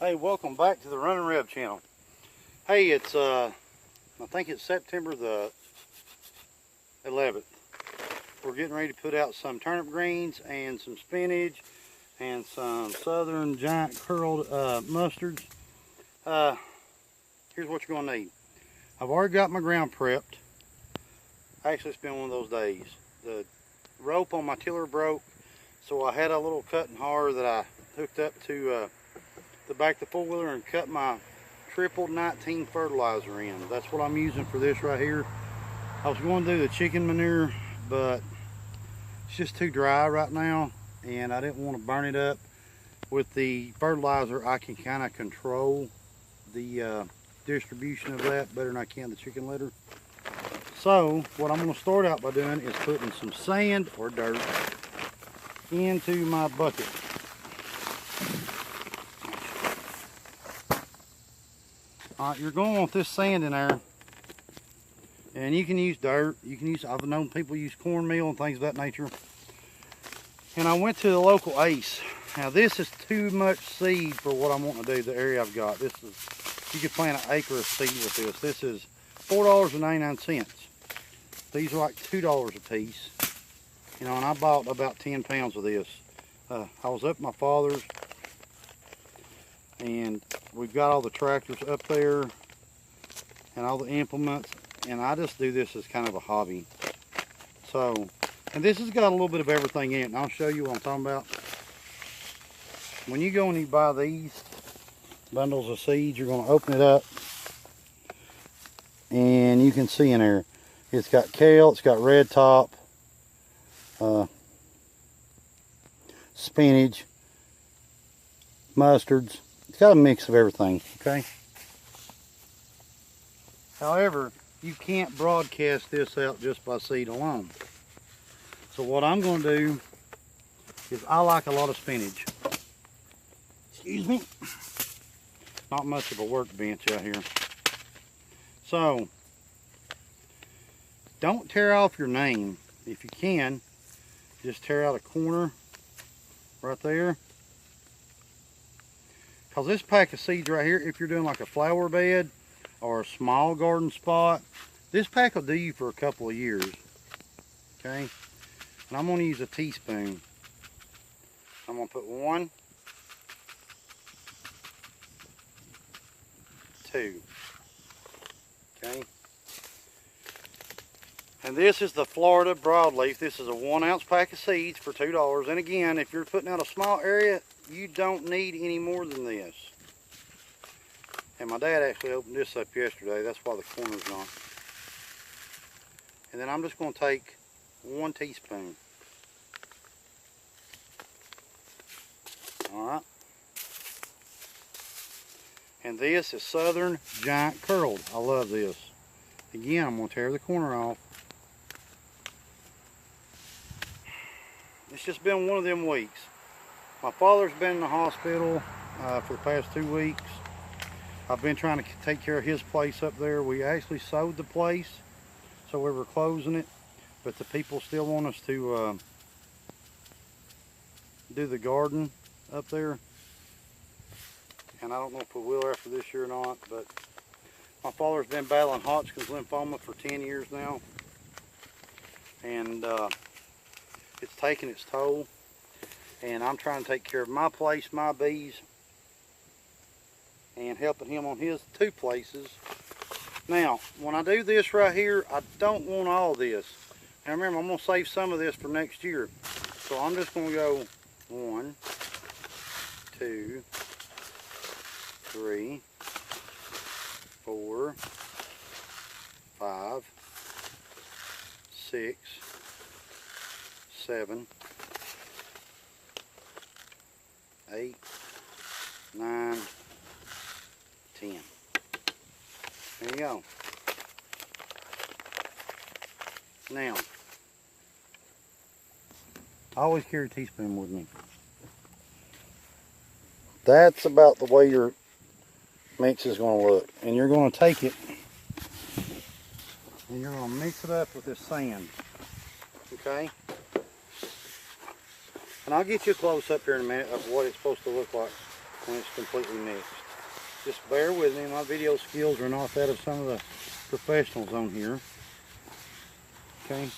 Hey, welcome back to the Running Reb channel. Hey, it's I think it's September the 11th. We're getting ready to put out some turnip greens and some spinach and some southern giant curled mustards. Here's what you're gonna need. I've already got my ground prepped. Actually, it's been one of those days. The rope on my tiller broke, so I had a little cutting har that I hooked up to the back of the four-wheeler and cut my triple 19 fertilizer in. That's what I'm using for this right here. I was going to do the chicken manure, but it's just too dry right now, and I didn't want to burn it up. With the fertilizer, I can kind of control the distribution of that better than I can the chicken litter. So what I'm going to start out by doing is putting some sand or dirt into my bucket. Alright, you're going to want this sand in there, and you can use dirt, I've known people use cornmeal and things of that nature. And I went to the local Ace. Now this is too much seed for what I'm wanting to do, the area I've got. This is, you could plant an acre of seed with this. This is $4.99. These are like $2 a piece. You know, and I bought about 10 pounds of this. I was up at my father's, and we've got all the tractors up there and all the implements, and I just do this as kind of a hobby. So, and this has got a little bit of everything in it, and I'll show you what I'm talking about. When you go and you buy these bundles of seeds, you're going to open it up, and you can see in there, it's got kale, it's got red top, spinach, mustards. It's got a mix of everything, okay? However, you can't broadcast this out just by seed alone. So what I'm going to do is, I like a lot of spinach. Excuse me. Not much of a workbench out here. So, don't tear off your name. If you can, just tear out a corner right there. Because this pack of seeds right here, if you're doing like a flower bed or a small garden spot, this pack will do you for a couple of years. Okay? And I'm going to use a teaspoon. I'm going to put 1, 2. Okay? And this is the Florida broadleaf. This is a 1 ounce pack of seeds for $2. And again, if you're putting out a small area, you don't need any more than this. And my dad actually opened this up yesterday. That's why the corner's gone. And then I'm just going to take 1 teaspoon. Alright. And this is Southern Giant Curled. I love this. Again, I'm going to tear the corner off. It's just been one of them weeks. My father's been in the hospital for the past 2 weeks. I've been trying to take care of his place up there. We actually sold the place, so we were closing it, but the people still want us to do the garden up there. And I don't know if we will after this year or not, but my father's been battling Hodgkin's lymphoma for 10 years now. And it's taking its toll. And I'm trying to take care of my place, my bees, and helping him on his 2 places. Now, when I do this right here, I don't want all this. Now remember, I'm going to save some of this for next year. So I'm just going to go 1, 2, 3, 4, 5, 6, 7, 8, 9, 10. There you go. Now, I always carry a teaspoon with me. That's about the way your mix is going to look. And you're going to take it and you're going to mix it up with this sand. Okay? And I'll get you a close up here in a minute of what it's supposed to look like. when it's completely mixed. Just bear with me, my video skills are not that of some of the professionals on here. Okay.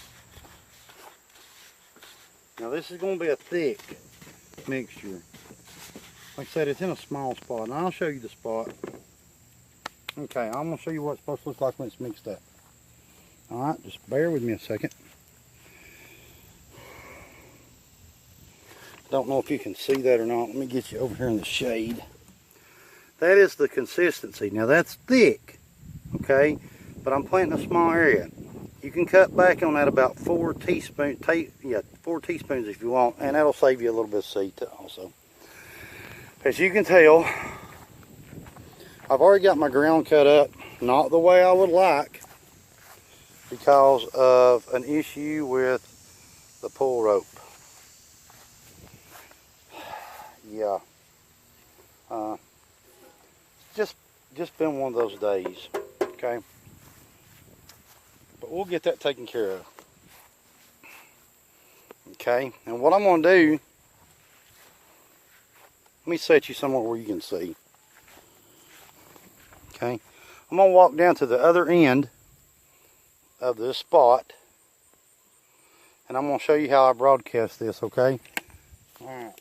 Now this is going to be a thick mixture. Like I said, it's in a small spot, and I'll show you the spot. Okay, I'm going to show you what it's supposed to look like when it's mixed up. Alright, just bear with me a second. Don't know if you can see that or not. Let me get you over here in the shade. That is the consistency. Now that's thick, okay? But I'm planting a small area. You can cut back on that about 4 teaspoons, 4 teaspoons if you want, and that'll save you a little bit of seed also. As you can tell, I've already got my ground cut up, not the way I would like, because of an issue with the pull rope. Yeah. Just been one of those days, okay? But we'll get that taken care of. Okay, and what I'm going to do, let me set you somewhere where you can see. Okay, I'm going to walk down to the other end of this spot, and I'm going to show you how I broadcast this, okay? All right.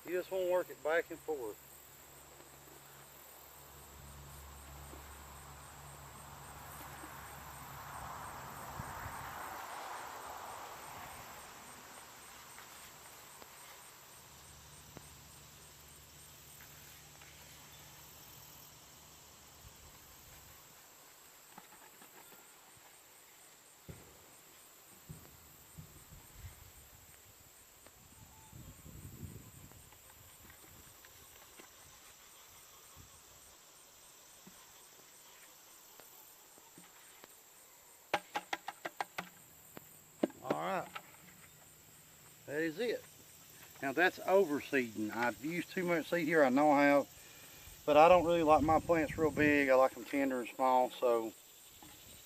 You just want to work it back and forth. Alright, that is it. Now that's overseeding. I've used too much seed here, I know I have, but I don't really like my plants real big. I like them tender and small, so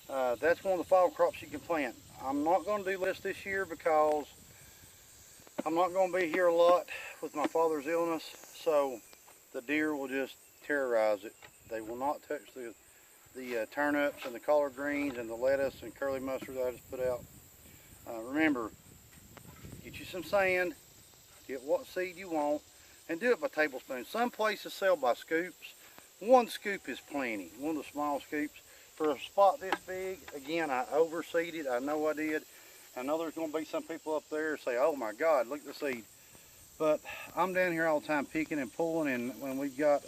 that's one of the fall crops you can plant. I'm not going to do this year because I'm not going to be here a lot with my father's illness, so the deer will just terrorize it. They will not touch the turnips and the collard greens and the lettuce and curly mustard that I just put out. Remember, get you some sand, get what seed you want, and do it by tablespoons. Some places sell by scoops. 1 scoop is plenty, one of the small scoops. For a spot this big, again, I overseeded, I know I did. I know there's going to be some people up there who say, oh my God, look at the seed. But I'm down here all the time picking and pulling, and when we've got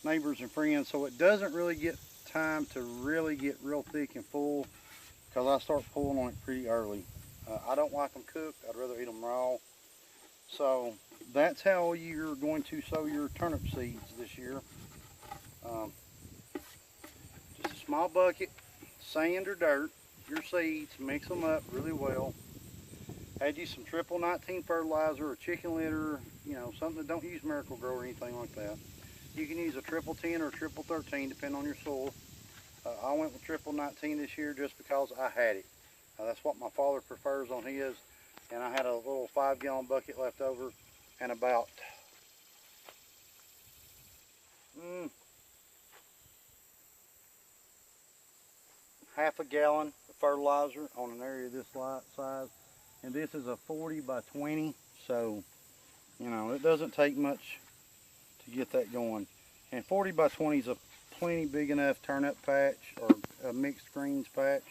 neighbors and friends, so it doesn't really get time to really get real thick and full, because I start pulling on it pretty early. I don't like them cooked. I'd rather eat them raw. So that's how you're going to sow your turnip seeds this year. Just a small bucket, sand or dirt, your seeds, mix them up really well. Add you some triple 19 fertilizer or chicken litter, you know, something that don't use Miracle Grow or anything like that. You can use a triple 10 or a triple 13 depending on your soil. I went with triple 19 this year just because I had it. That's what my father prefers on his, and I had a little 5-gallon bucket left over and about half a gallon of fertilizer on an area this size, and this is a 40 by 20, so you know it doesn't take much to get that going. And 40 by 20 is a plenty big enough turnip patch or a mixed greens patch.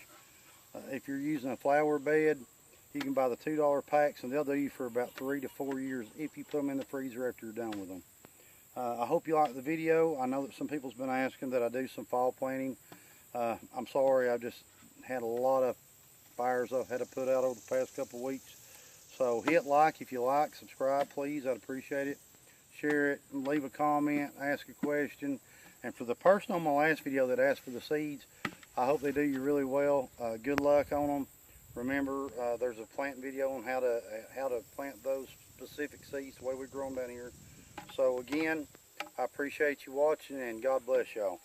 If you're using a flower bed, you can buy the $2 packs, and they'll do you for about 3 to 4 years if you put them in the freezer after you're done with them. I hope you liked the video. I know that some people's been asking that I do some fall planting. I'm sorry, I've just had a lot of fires I've had to put out over the past couple weeks. So hit like if you like, subscribe please, I'd appreciate it. Share it, and leave a comment, ask a question. And for the person on my last video that asked for the seeds, I hope they do you really well. Good luck on them. Remember, there's a planting video on how to plant those specific seeds the way we grow them down here. So again, I appreciate you watching, and God bless y'all.